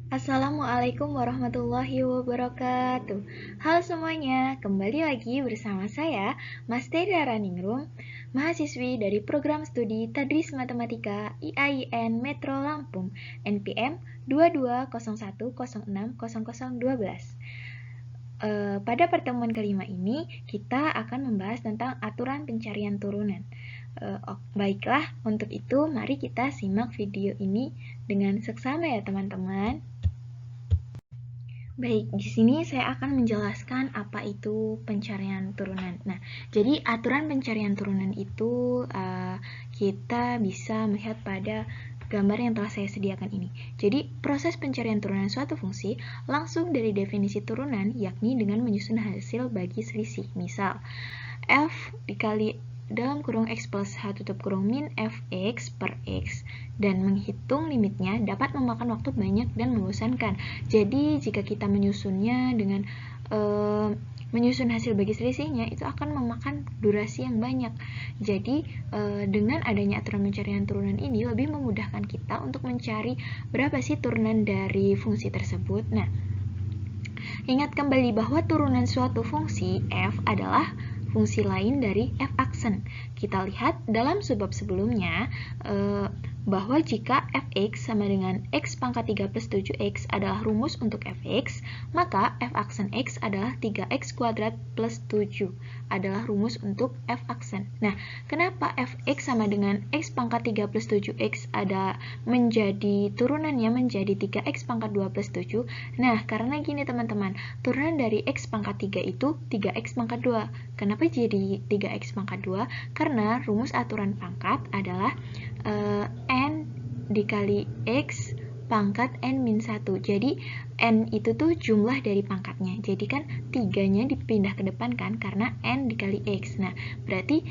Assalamualaikum warahmatullahi wabarakatuh. Halo semuanya, kembali lagi bersama saya, Mas Teda Raningrum, mahasiswi dari Program Studi Tadris Matematika IAIN Metro Lampung, NPM 2201060012. Pada pertemuan kelima ini, kita akan membahas tentang aturan pencarian turunan. Baiklah, untuk itu mari kita simak video ini dengan seksama ya teman-teman. Baik, di sini saya akan menjelaskan apa itu pencarian turunan. Nah, jadi aturan pencarian turunan itu kita bisa melihat pada gambar yang telah saya sediakan ini. Jadi, proses pencarian turunan suatu fungsi langsung dari definisi turunan, yakni dengan menyusun hasil bagi selisih. Misal, f dikali dalam kurung x plus h tutup kurung min fx per x dan menghitung limitnya dapat memakan waktu banyak dan membosankan. Jadi jika kita menyusunnya dengan menyusun hasil bagi selisihnya itu akan memakan durasi yang banyak. Jadi dengan adanya aturan pencarian turunan ini lebih memudahkan kita untuk mencari berapa sih turunan dari fungsi tersebut. Nah, ingat kembali bahwa turunan suatu fungsi f adalah fungsi lain dari f aksen. Kita lihat dalam subbab sebelumnya bahwa jika fx sama dengan x pangkat 3 plus 7x adalah rumus untuk fx, maka f aksen x adalah 3x kuadrat plus 7 adalah rumus untuk f aksen. Nah, kenapa fx sama dengan x pangkat 3 plus 7x ada menjadi turunannya menjadi 3x pangkat 2 plus 7? Nah, karena gini teman-teman, turunan dari x pangkat 3 itu 3x pangkat 2. Kenapa jadi 3x pangkat 2? Karena rumus aturan pangkat adalah n dikali x pangkat n-1. Jadi n itu tuh jumlah dari pangkatnya. Jadi kan 3-nya dipindah ke depan kan karena n dikali x. Nah, berarti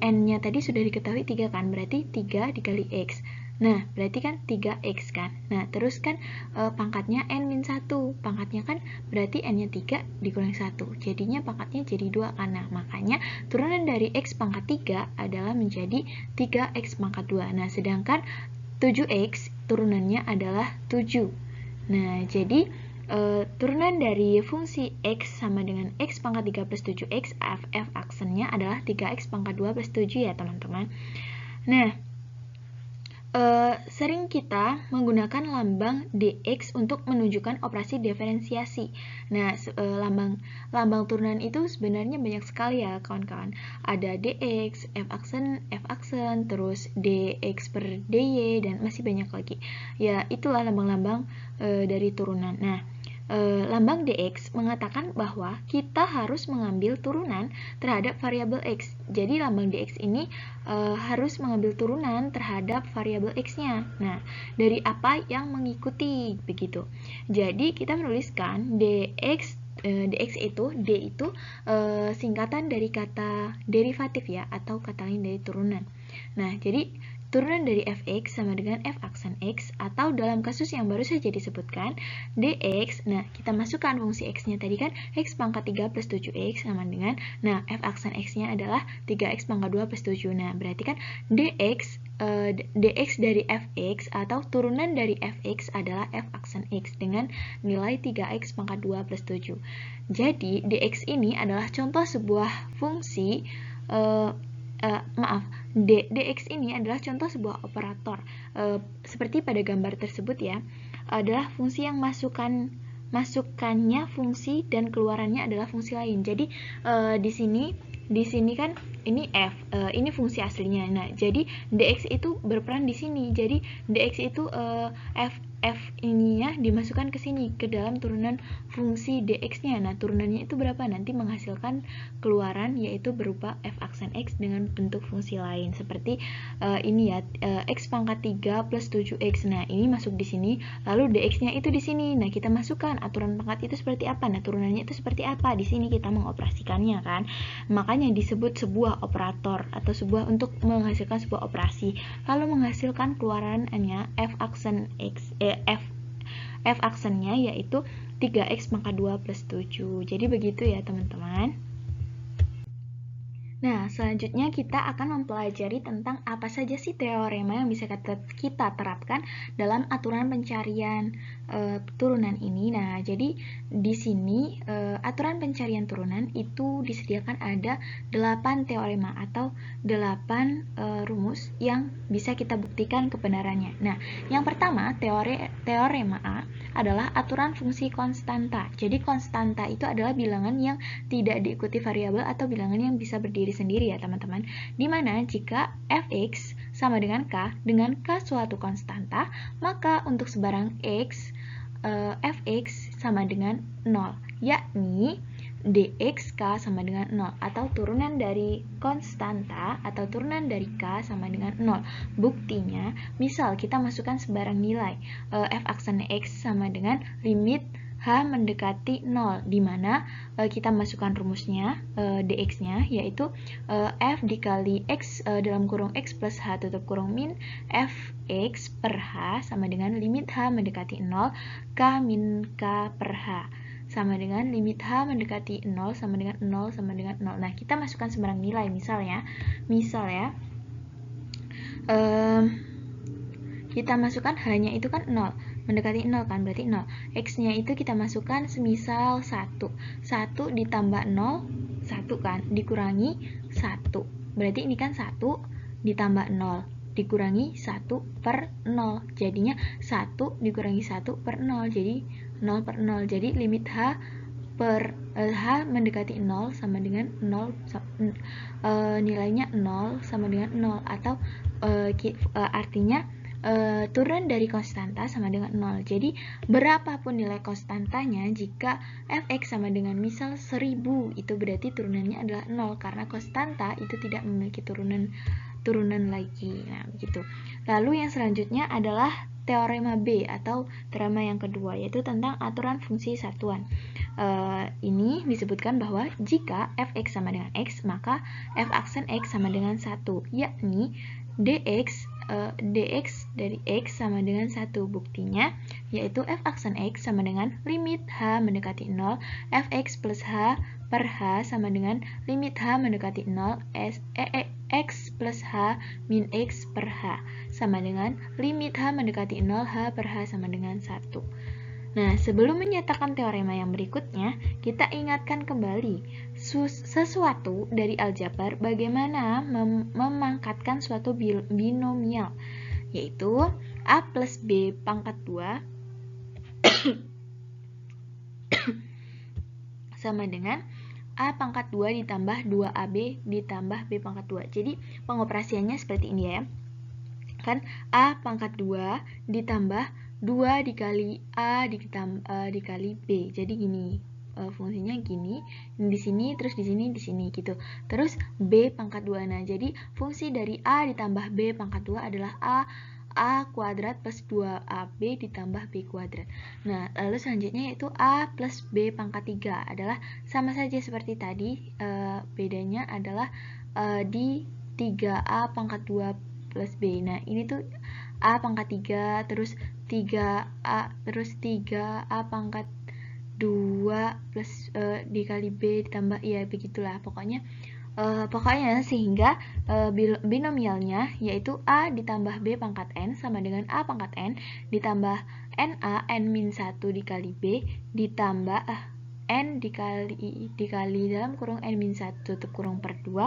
n-nya tadi sudah diketahui 3 kan? Berarti 3 dikali x. Nah, berarti kan 3x kan. Nah, terus kan pangkatnya n-1. Pangkatnya kan berarti n-nya 3 dikurangi 1. Jadinya pangkatnya jadi 2 kan. Nah, makanya turunan dari x pangkat 3 adalah menjadi 3x pangkat 2. Nah, sedangkan 7x turunannya adalah 7. Nah, jadi turunan dari fungsi x sama dengan x pangkat 3 plus 7x, f aksennya adalah 3x pangkat 2 plus 7 ya teman-teman. Nah, sering kita menggunakan lambang dx untuk menunjukkan operasi diferensiasi. Nah, lambang turunan itu sebenarnya banyak sekali ya kawan-kawan. Ada dx, f aksen, terus dx per dy, dan masih banyak lagi. Ya, itulah lambang-lambang dari turunan. Nah, lambang dx mengatakan bahwa kita harus mengambil turunan terhadap variabel x. Jadi lambang dx ini harus mengambil turunan terhadap variabel x-nya. Nah, dari apa yang mengikuti begitu. Jadi kita menuliskan dx itu d itu singkatan dari kata derivatif ya, atau kata lain dari turunan. Nah, jadi turunan dari fx sama dengan f aksen x, atau dalam kasus yang baru saja disebutkan dx. Nah, kita masukkan fungsi x-nya tadi kan x pangkat 3 plus 7x sama dengan, nah, f aksen x-nya adalah 3x pangkat 2 plus 7. Nah, berarti kan dx dari fx atau turunan dari fx adalah f aksen x dengan nilai 3x pangkat 2 plus 7. Jadi, dx ini adalah contoh sebuah fungsi dx ini adalah contoh sebuah operator. Seperti pada gambar tersebut ya, adalah fungsi yang masukannya fungsi dan keluarannya adalah fungsi lain. Jadi di sini kan ini f, ini fungsi aslinya. Nah, jadi dx itu berperan di sini. Jadi dx itu f ininya dimasukkan ke sini, ke dalam turunan fungsi dx-nya. Nah, turunannya itu berapa? Nanti menghasilkan keluaran yaitu berupa f aksen x dengan bentuk fungsi lain. Seperti ini ya, x pangkat 3 plus 7x. Nah, ini masuk di sini, lalu dx-nya itu di sini. Nah, kita masukkan aturan pangkat itu seperti apa? Nah, turunannya itu seperti apa? Di sini kita mengoperasikannya kan. Makanya disebut sebuah operator atau sebuah untuk menghasilkan sebuah operasi. Kalau menghasilkan keluarannya f aksen x f aksennya yaitu 3x pangkat 2 plus 7. Jadi begitu ya teman-teman. Nah, selanjutnya kita akan mempelajari tentang apa saja sih teorema yang bisa kita terapkan dalam aturan pencarian turunan ini. Nah, jadi di sini aturan pencarian turunan itu disediakan ada 8 teorema atau 8 rumus yang bisa kita buktikan kebenarannya. Nah, yang pertama, teorema A adalah aturan fungsi konstanta. Jadi konstanta itu adalah bilangan yang tidak diikuti variabel atau bilangan yang bisa berdiri sendiri ya teman-teman. Dimana jika fx sama dengan k suatu konstanta, maka untuk sebarang x fx sama dengan 0, yakni dxk sama dengan 0, atau turunan dari konstanta atau turunan dari k sama dengan 0. Buktinya, misal kita masukkan sebarang nilai f aksen x sama dengan limit h mendekati 0, di mana kita masukkan rumusnya dx-nya, yaitu f dikali x dalam kurung x plus h tutup kurung min fx per h sama dengan limit h mendekati 0 k min k per h sama dengan limit h mendekati 0 sama dengan 0 sama dengan 0. Nah, kita masukkan sebarang nilai, misal ya kita masukkan hanya itu kan 0, mendekati 0 kan, berarti 0. X-nya itu kita masukkan semisal 1 ditambah 0, 1 kan, dikurangi 1. Berarti ini kan 1 ditambah 0, dikurangi 1 per 0. Jadinya 1 dikurangi 1 per 0, jadi 0 per 0. Jadi limit h per h mendekati 0 sama dengan 0, nilainya 0 sama dengan 0, atau artinya turunan dari konstanta sama dengan 0. Jadi berapapun nilai konstantanya, jika fx sama dengan misal 1000, itu berarti turunannya adalah 0 karena konstanta itu tidak memiliki turunan lagi. Nah, begitu. Lalu yang selanjutnya adalah teorema B atau teorema yang kedua, yaitu tentang aturan fungsi satuan. Ini disebutkan bahwa jika fx sama dengan x, maka f aksen x sama dengan 1, yakni dx dari x sama dengan 1. Buktinya yaitu f aksen x sama dengan limit h mendekati 0 fx plus h per h sama dengan limit h mendekati 0 x plus h min x per h sama dengan limit h mendekati 0 h per h sama dengan 1. Nah, sebelum menyatakan teorema yang berikutnya, kita ingatkan kembali sesuatu dari aljabar bagaimana memangkatkan suatu binomial, yaitu a plus b pangkat 2 sama dengan a pangkat 2 ditambah 2ab ditambah b pangkat 2. Jadi pengoperasiannya seperti ini ya. Kan a pangkat 2 ditambah 2 dikali A dikali B. Jadi gini, fungsinya gini, di sini terus di sini gitu. Terus B pangkat 2. Nah, jadi fungsi dari A ditambah B pangkat 2 adalah A kuadrat plus 2AB ditambah B kuadrat. Nah, lalu selanjutnya yaitu A plus B pangkat 3 adalah sama saja seperti tadi, bedanya adalah di 3A pangkat 2 plus B. Nah, ini tuh A pangkat 3, terus 3A, terus 3A pangkat 2 plus dikali B ditambah, ya begitulah pokoknya sehingga binomialnya yaitu A ditambah B pangkat N sama dengan A pangkat N ditambah NA N min 1 dikali B ditambah N dikali dalam kurung N min 1 tutup kurung per 2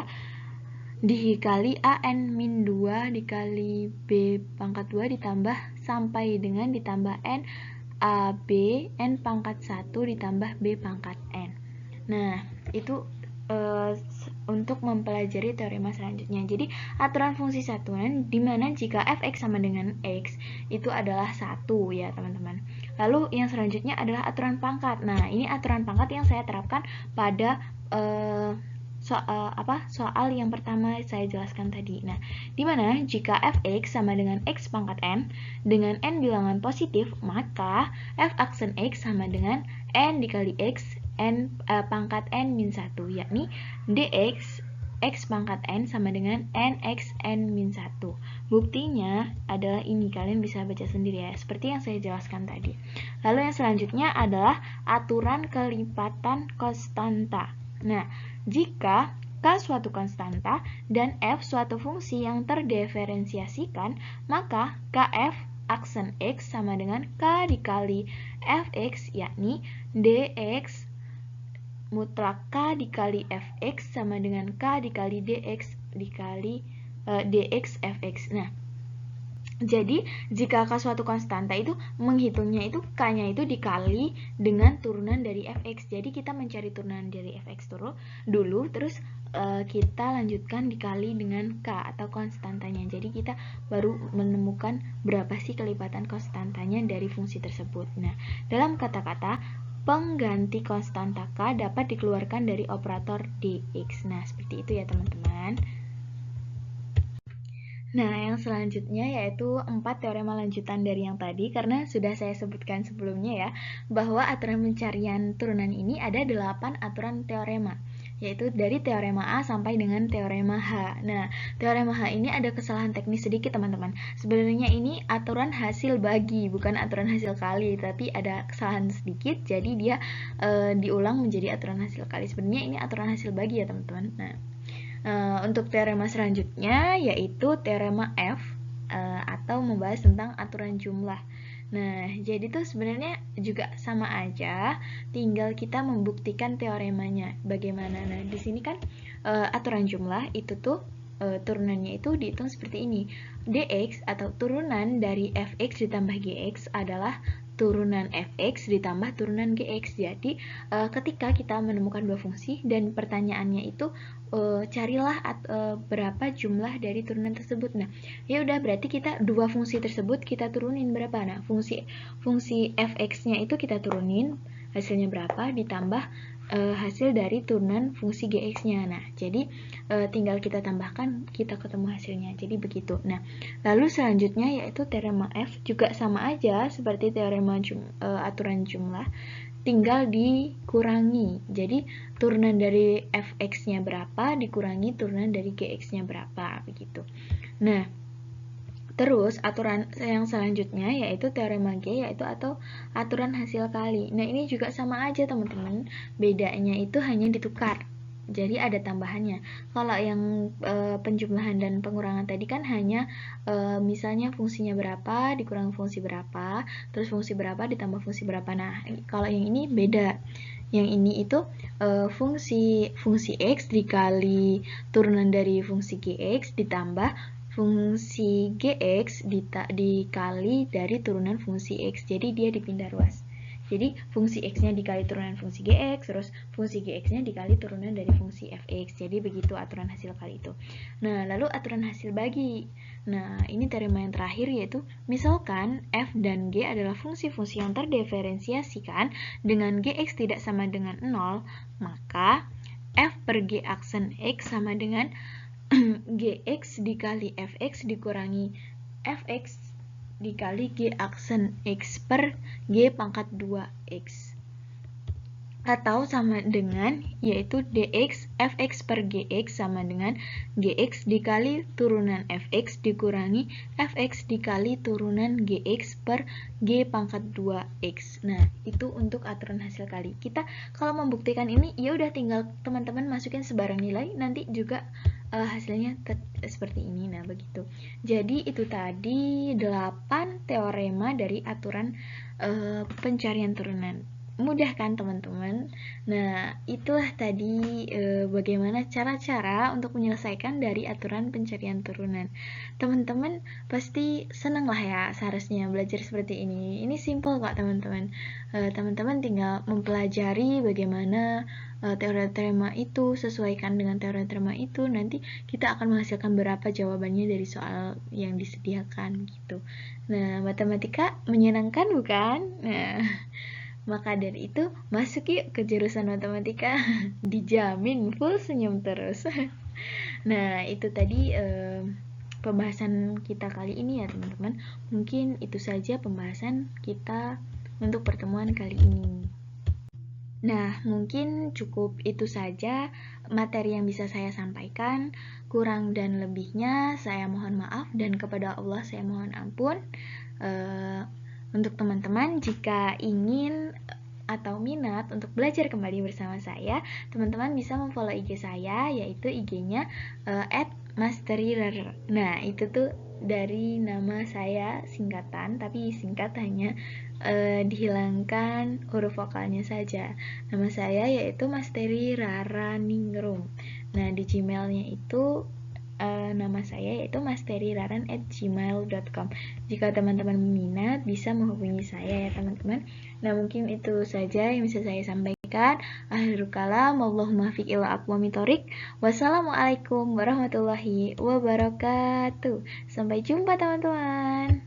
dikali a n min 2 dikali b pangkat 2 ditambah sampai dengan ditambah n a b n pangkat 1 ditambah b pangkat n. Nah, itu untuk mempelajari teorema selanjutnya. Jadi aturan fungsi satuan dimana jika fx sama dengan x itu adalah 1 ya teman-teman. Lalu yang selanjutnya adalah aturan pangkat. Nah, ini aturan pangkat yang saya terapkan pada soal yang pertama saya jelaskan tadi. Nah, dimana jika fx sama dengan x pangkat n dengan n bilangan positif, maka f aksen x sama dengan n dikali x n pangkat n min 1, yakni dx x pangkat n sama dengan n x n min 1. Buktinya adalah ini, kalian bisa baca sendiri ya, seperti yang saya jelaskan tadi. Lalu yang selanjutnya adalah aturan kelipatan konstanta. Nah, jika K suatu konstanta dan F suatu fungsi yang terdiferensiasikan, maka KF aksen X sama dengan K dikali Fx, yakni dx mutlak K dikali Fx sama dengan K dikali dx dikali dx Fx. Nah, jadi jika K suatu konstanta itu menghitungnya itu K-nya itu dikali dengan turunan dari Fx. Jadi kita mencari turunan dari Fx dulu, terus kita lanjutkan dikali dengan K atau konstantanya. Jadi kita baru menemukan berapa sih kelipatan konstantanya dari fungsi tersebut. Nah, dalam kata-kata pengganti konstanta K dapat dikeluarkan dari operator dx. Nah, seperti itu ya teman-teman. Nah, yang selanjutnya yaitu 4 teorema lanjutan dari yang tadi, karena sudah saya sebutkan sebelumnya ya, bahwa aturan pencarian turunan ini ada 8 aturan teorema, yaitu dari teorema A sampai dengan teorema H. Nah, teorema H ini ada kesalahan teknis sedikit teman-teman. Sebenarnya ini aturan hasil bagi, bukan aturan hasil kali, tapi ada kesalahan sedikit, jadi dia diulang menjadi aturan hasil kali. Sebenarnya ini aturan hasil bagi ya teman-teman. Nah, untuk teorema selanjutnya yaitu teorema F atau membahas tentang aturan jumlah. Nah, jadi tuh sebenarnya juga sama aja, tinggal kita membuktikan teoremanya. Bagaimana? Nah, di sini kan aturan jumlah itu tuh turunannya itu dihitung seperti ini. Dx atau turunan dari Fx ditambah Gx adalah turunan Fx ditambah turunan Gx. Jadi ketika kita menemukan dua fungsi dan pertanyaannya itu carilah berapa jumlah dari turunan tersebut. Nah, ya udah berarti kita dua fungsi tersebut kita turunin berapa? Nah, fungsi Fx-nya itu kita turunin, hasilnya berapa ditambah hasil dari turunan fungsi Gx-nya. Nah, jadi tinggal kita tambahkan, kita ketemu hasilnya. Jadi begitu. Nah, lalu selanjutnya yaitu teorema F, juga sama aja seperti teorema aturan jumlah, tinggal dikurangi. Jadi turunan dari Fx-nya berapa dikurangi turunan dari Gx-nya berapa, begitu. Nah, terus aturan yang selanjutnya yaitu teorema G, yaitu atau aturan hasil kali. Nah, ini juga sama aja teman-teman, bedanya itu hanya ditukar. Jadi ada tambahannya. Kalau yang penjumlahan dan pengurangan tadi kan hanya misalnya fungsinya berapa dikurangi fungsi berapa, terus fungsi berapa ditambah fungsi berapa. Nah, kalau yang ini beda. Yang ini itu fungsi x dikali turunan dari fungsi gx ditambah fungsi gx dikali dari turunan fungsi x. Jadi dia dipindah ruas. Jadi fungsi x-nya dikali turunan fungsi gx, terus fungsi gx-nya dikali turunan dari fungsi fx. Jadi begitu aturan hasil kali itu. Nah, lalu aturan hasil bagi. Nah, ini teorema yang terakhir yaitu misalkan f dan g adalah fungsi-fungsi yang terdiferensiasikan dengan gx tidak sama dengan 0, maka f per g aksen x sama dengan gx dikali fx dikurangi fx dikali g aksen x per g pangkat 2x, atau sama dengan yaitu dx fx per gx sama dengan gx dikali turunan fx dikurangi fx dikali turunan gx per g pangkat 2x. Nah, itu untuk aturan hasil kali. Kita kalau membuktikan ini ya udah tinggal teman-teman masukin sebarang nilai, nanti juga hasilnya seperti ini. Nah, begitu. Jadi itu tadi 8 teorema dari aturan pencarian turunan. Mudah kan teman-teman? Nah, itulah tadi bagaimana cara-cara untuk menyelesaikan dari aturan pencarian turunan. Teman-teman pasti senang lah ya seharusnya belajar seperti ini. Ini simple kok teman-teman. Teman-teman tinggal mempelajari bagaimana teorema itu, sesuaikan dengan teorema itu, nanti kita akan menghasilkan berapa jawabannya dari soal yang disediakan gitu. Nah, matematika menyenangkan bukan? Nah, maka dari itu, masuk yuk ke jurusan matematika. Dijamin full senyum terus. Nah, itu tadi pembahasan kita kali ini ya teman-teman. Mungkin itu saja pembahasan kita untuk pertemuan kali ini. Nah, mungkin cukup itu saja materi yang bisa saya sampaikan. Kurang dan lebihnya saya mohon maaf, dan kepada Allah saya mohon ampun. Untuk teman-teman, jika ingin atau minat untuk belajar kembali bersama saya, teman-teman bisa memfollow IG saya, yaitu IG-nya @masterylearner. Nah, itu tuh dari nama saya singkatan, tapi singkat hanya dihilangkan huruf vokalnya saja. Nama saya yaitu Masteri Raraningrum. Nah, di Gmailnya itu nama saya yaitu masteriraran@gmail.com. Jika teman-teman minat bisa menghubungi saya ya teman-teman. Nah, mungkin itu saja yang bisa saya sampaikan. Akhirul kalam, Allahumma fiq ila aqwamit thoriq. Wassalamualaikum warahmatullahi wabarakatuh. Sampai jumpa teman-teman.